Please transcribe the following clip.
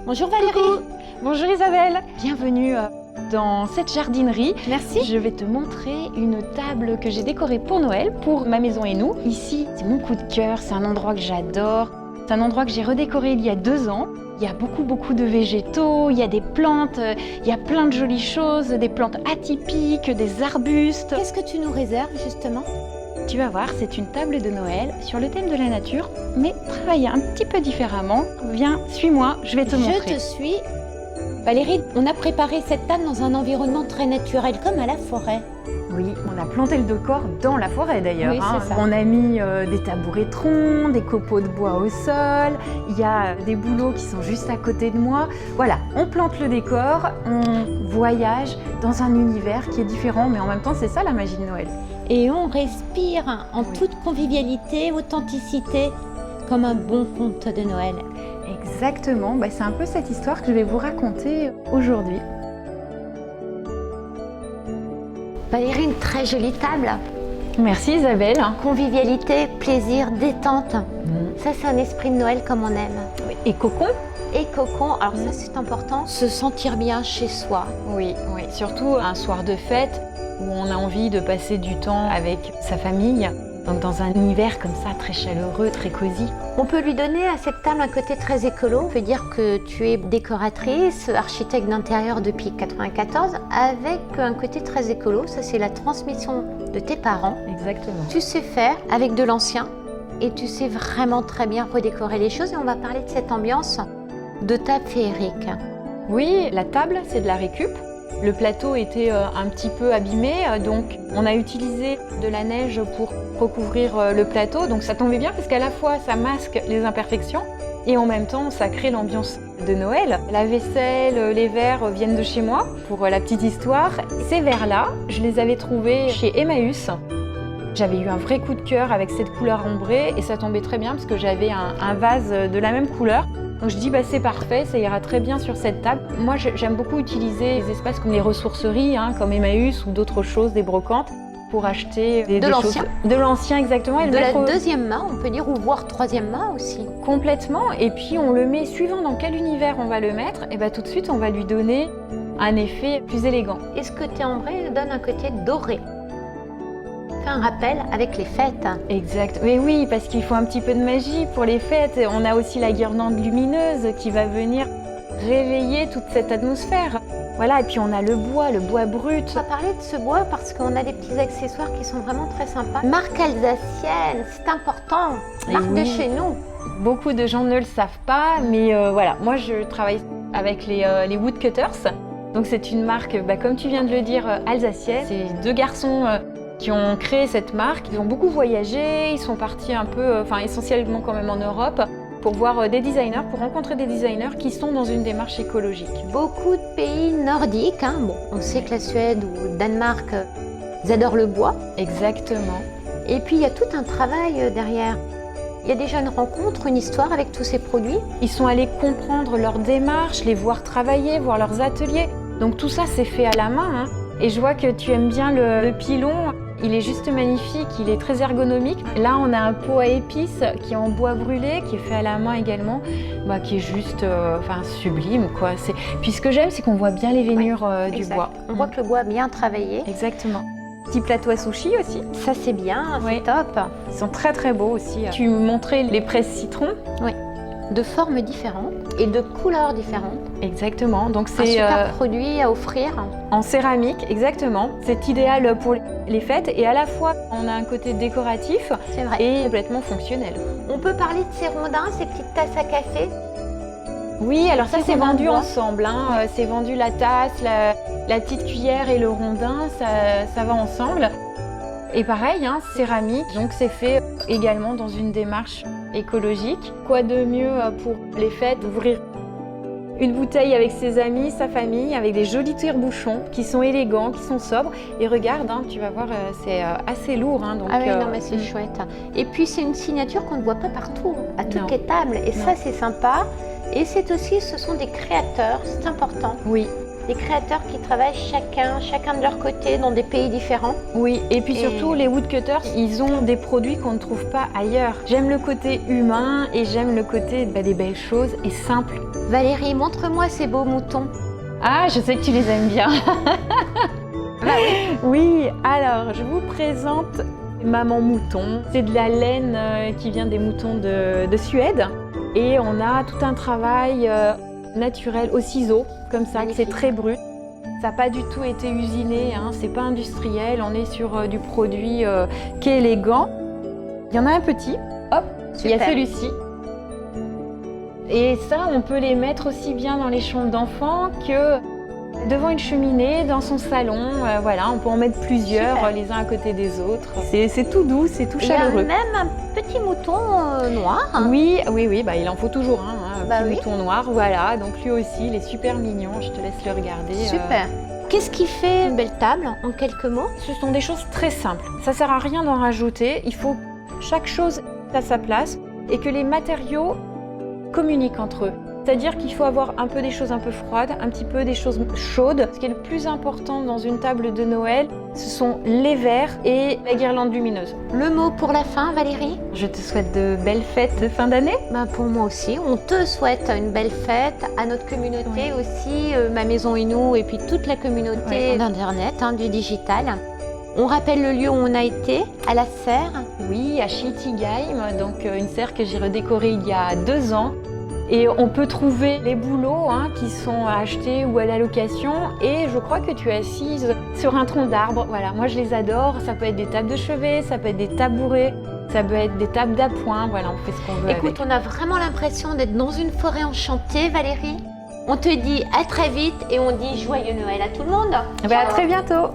Bonjour Valérie. Coucou. Bonjour Isabelle. Bienvenue dans cette jardinerie. Merci. Je vais te montrer une table que j'ai décorée pour Noël, pour ma maison et nous. Ici, c'est mon coup de cœur, c'est un endroit que j'adore. C'est un endroit que j'ai redécoré il y a 2 ans. Il y a beaucoup de végétaux, il y a des plantes, il y a plein de jolies choses, des plantes atypiques, des arbustes. Qu'est-ce que tu nous réserves justement? Tu vas voir, c'est une table de Noël sur le thème de la nature, mais travaillée un petit peu différemment. Viens, suis-moi, je vais te montrer. Je te suis. Valérie, on a préparé cette table dans un environnement très naturel, comme à la forêt. Oui, on a planté le décor dans la forêt d'ailleurs. Oui, c'est ça. On a mis des tabourets de troncs, des copeaux de bois au sol, il y a des bouleaux qui sont juste à côté de moi. Voilà, on plante le décor, on voyage dans un univers qui est différent, mais en même temps c'est ça la magie de Noël. Et on respire en toute convivialité, authenticité, comme un bon conte de Noël. Exactement, c'est un peu cette histoire que je vais vous raconter aujourd'hui. Valérie, une très jolie table. Merci Isabelle. Convivialité, plaisir, détente. Ça, c'est un esprit de Noël comme on aime. Et cocon? Et cocon, alors ça c'est important, se sentir bien chez soi. Oui, surtout un soir de fête où on a envie de passer du temps avec sa famille. Donc dans un univers comme ça, très chaleureux, très cosy. On peut lui donner à cette table un côté très écolo. On peut dire que tu es décoratrice, architecte d'intérieur depuis 1994, avec un côté très écolo. Ça, c'est la transmission de tes parents. Exactement. Tu sais faire avec de l'ancien et tu sais vraiment très bien redécorer les choses. Et on va parler de cette ambiance de table féerique. Oui, la table, c'est de la récup. Le plateau était un petit peu abîmé, donc on a utilisé de la neige pour recouvrir le plateau. Donc ça tombait bien parce qu'à la fois ça masque les imperfections et en même temps ça crée l'ambiance de Noël. La vaisselle, les verres viennent de chez moi. Pour la petite histoire, ces verres-là, je les avais trouvés chez Emmaüs. J'avais eu un vrai coup de cœur avec cette couleur ambrée et ça tombait très bien parce que j'avais un vase de la même couleur. Donc je dis c'est parfait, ça ira très bien sur cette table. Moi j'aime beaucoup utiliser des espaces comme les ressourceries, comme Emmaüs ou d'autres choses, des brocantes, pour acheter de l'ancien. De l'ancien exactement. Et de la deuxième main, on peut dire, ou voire troisième main aussi. Complètement, et puis on le met suivant dans quel univers on va le mettre, et tout de suite on va lui donner un effet plus élégant. Et ce côté ambré donne un côté doré. Un rappel avec les fêtes. Exact, mais oui, parce qu'il faut un petit peu de magie pour les fêtes. On a aussi la guirlande lumineuse qui va venir réveiller toute cette atmosphère. Voilà, et puis on a le bois brut. On va parler de ce bois parce qu'on a des petits accessoires qui sont vraiment très sympas. Marque alsacienne, c'est important, marque de chez nous. Beaucoup de gens ne le savent pas, mais voilà, moi je travaille avec les woodcutters. Donc c'est une marque, comme tu viens de le dire, alsacienne. C'est 2 garçons qui ont créé cette marque. Ils ont beaucoup voyagé, ils sont partis un peu, essentiellement quand même en Europe, pour voir des designers, pour rencontrer des designers qui sont dans une démarche écologique. Beaucoup de pays nordiques, on sait que la Suède ou le Danemark, ils adorent le bois. Exactement. Et puis il y a tout un travail derrière. Il y a déjà une rencontre, une histoire avec tous ces produits. Ils sont allés comprendre leur démarche, les voir travailler, voir leurs ateliers. Donc tout ça c'est fait à la main. Et je vois que tu aimes bien le pilon. Il est juste magnifique, il est très ergonomique. Là, on a un pot à épices qui est en bois brûlé, qui est fait à la main également, qui est juste sublime, quoi. Puis ce que j'aime, c'est qu'on voit bien les veinures du bois. On voit que le bois est bien travaillé. Exactement. Petit plateau à sushi aussi. Ça, c'est bien, c'est top. Ils sont très beaux aussi. Tu me montrais les presses citron. Oui. De formes différentes et de couleurs différentes. Exactement. Donc c'est un super produit à offrir. En céramique, exactement. C'est idéal pour les fêtes et à la fois on a un côté décoratif et complètement fonctionnel. On peut parler de ces rondins, ces petites tasses à café. Oui, alors ça c'est vendu ensemble. C'est vendu la tasse, la petite cuillère et le rondin, ça va ensemble. Et pareil, céramique, donc c'est fait également dans une démarche écologique. Quoi de mieux pour les fêtes d'ouvrir une bouteille avec ses amis, sa famille, avec des jolis tire-bouchons qui sont élégants, qui sont sobres. Et regarde, tu vas voir, c'est assez lourd. Donc, ah oui, non mais c'est chouette. Et puis c'est une signature qu'on ne voit pas partout, à toutes les tables. Et ça c'est sympa. Et c'est aussi, ce sont des créateurs, c'est important. Oui. des créateurs qui travaillent chacun de leur côté dans des pays différents. Oui, et puis surtout les woodcutters, ils ont des produits qu'on ne trouve pas ailleurs. J'aime le côté humain et j'aime le côté des belles choses et simples. Valérie, montre-moi ces beaux moutons. Ah, je sais que tu les aimes bien. Oui, alors je vous présente Maman Mouton. C'est de la laine qui vient des moutons de Suède. Et on a tout un travail naturel au ciseau, comme ça, c'est très brut. Ça n'a pas du tout été usiné, hein, c'est pas industriel, on est sur du produit qui est élégant. Il y en a un petit, hop, il y a celui-ci. Et ça, on peut les mettre aussi bien dans les chambres d'enfants que devant une cheminée, dans son salon. Voilà, on peut en mettre plusieurs, les uns à côté des autres. C'est tout doux, c'est tout chaleureux. Il y a même un petit mouton noir. Oui, il en faut toujours un petit mouton noir. Voilà, donc lui aussi, il est super mignon. Je te laisse le regarder. Super. Qu'est-ce qui fait une belle table, en quelques mots? Ce sont des choses très simples. Ça sert à rien d'en rajouter. Il faut que chaque chose à sa place et que les matériaux communiquent entre eux. C'est-à-dire qu'il faut avoir un peu des choses un peu froides, un petit peu des choses chaudes. Ce qui est le plus important dans une table de Noël, ce sont les verres et la guirlande lumineuse. Le mot pour la fin, Valérie? Je te souhaite de belles fêtes de fin d'année. Pour moi aussi, on te souhaite une belle fête, à notre communauté aussi, Ma Maison et nous, et puis toute la communauté d'Internet, du digital. On rappelle le lieu où on a été, à la serre. Oui, à Schiltigheim, donc une serre que j'ai redécorée il y a 2 ans. Et on peut trouver les bouleaux qui sont achetés ou à la location. Et je crois que tu es assise sur un tronc d'arbre. Voilà, moi je les adore. Ça peut être des tables de chevet, ça peut être des tabourets, ça peut être des tables d'appoint. Voilà, on fait ce qu'on veut. Écoute, on a vraiment l'impression d'être dans une forêt enchantée, Valérie. On te dit à très vite et on dit joyeux Noël à tout le monde. À très bientôt.